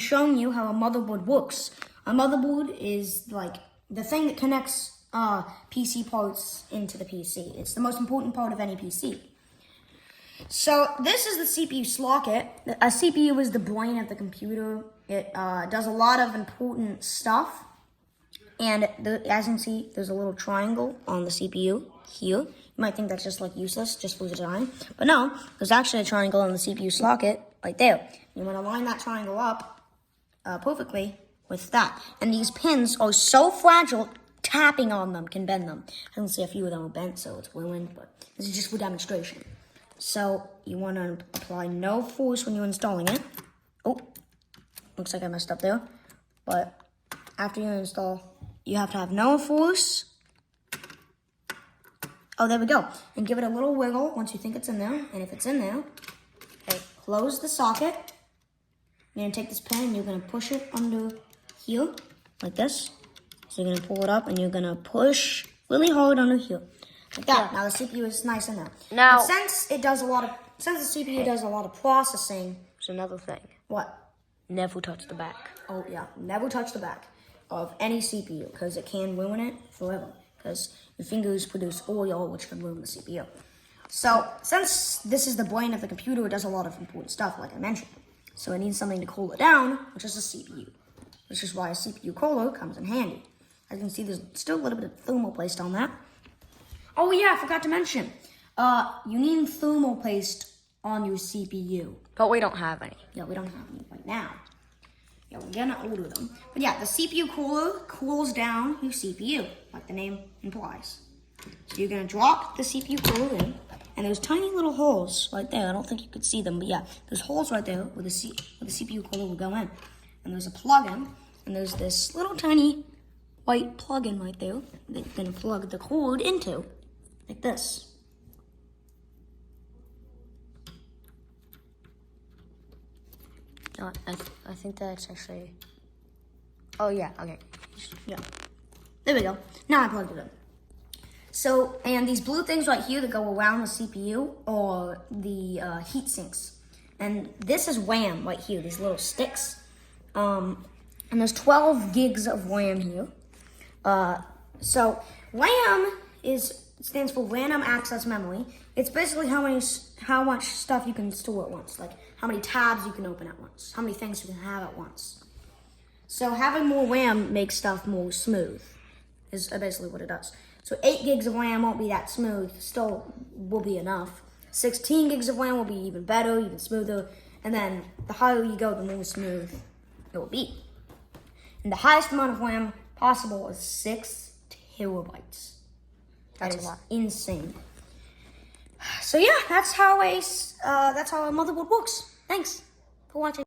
showing you how a motherboard works. A motherboard is like the thing that connects PC parts into the PC. It's the most important part of any PC. So this is the CPU socket. A CPU is the brain of the computer. It does a lot of important stuff. And as you can see, there's a little triangle on the CPU here. You might think that's just like useless, just for design. But no, there's actually a triangle on the CPU socket right there. You want to line that triangle up perfectly with that. And these pins are so fragile, tapping on them can bend them. I can see a few of them are bent, so it's ruined, but this is just for demonstration. So you want to apply no force when you're installing it. Oh, looks like I messed up there. But after you install, you have to have no force. Oh, there we go. And give it a little wiggle once you think it's in there. And if it's in there, okay, close the socket. You're going to take this pin and you're going to push it under here, like this. So you're going to pull it up and you're going to push really hard under here. Like that. Yeah. Now the CPU is nice in there. Now, but since the CPU does a lot of processing. There's another thing. What? Never touch the back. Oh yeah, never touch the back of any CPU because it can ruin it forever. Because your fingers produce oil, which can ruin the CPU. So since this is the brain of the computer, it does a lot of important stuff, like I mentioned. So it needs something to cool it down, which is a CPU. Which is why a CPU cooler comes in handy. As you can see, there's still a little bit of thermal paste on that. Oh yeah, I forgot to mention. You need thermal paste on your CPU. But we don't have any. Yeah, we don't have any right now. Yeah, we're gonna order them. But yeah, the CPU cooler cools down your CPU, like the name implies. So you're gonna drop the CPU cooler in, and there's tiny little holes right there. I don't think you could see them, but yeah, there's holes right there where the CPU cooler will go in. And there's a plug-in, and there's this little tiny white plug-in right there that you're gonna plug the cord into, like this. I think that's actually... Oh, yeah, okay. Yeah. There we go. Now I plugged it in. So, and these blue things right here that go around the CPU are the heat sinks. And this is RAM right here, these little sticks. And there's 12 gigs of RAM here. So RAM stands for random access memory. It's basically how much stuff you can store at once, like how many tabs you can open at once, how many things you can have at once. So having more RAM makes stuff more smooth, is basically what it does. So 8 gigs of RAM won't be that smooth, still will be enough. 16 gigs of RAM will be even better, even smoother, and then the higher you go, the more smooth it will be. And the highest amount of RAM possible is 6 terabytes. That is insane. So yeah, that's how a motherboard works. Thanks for watching.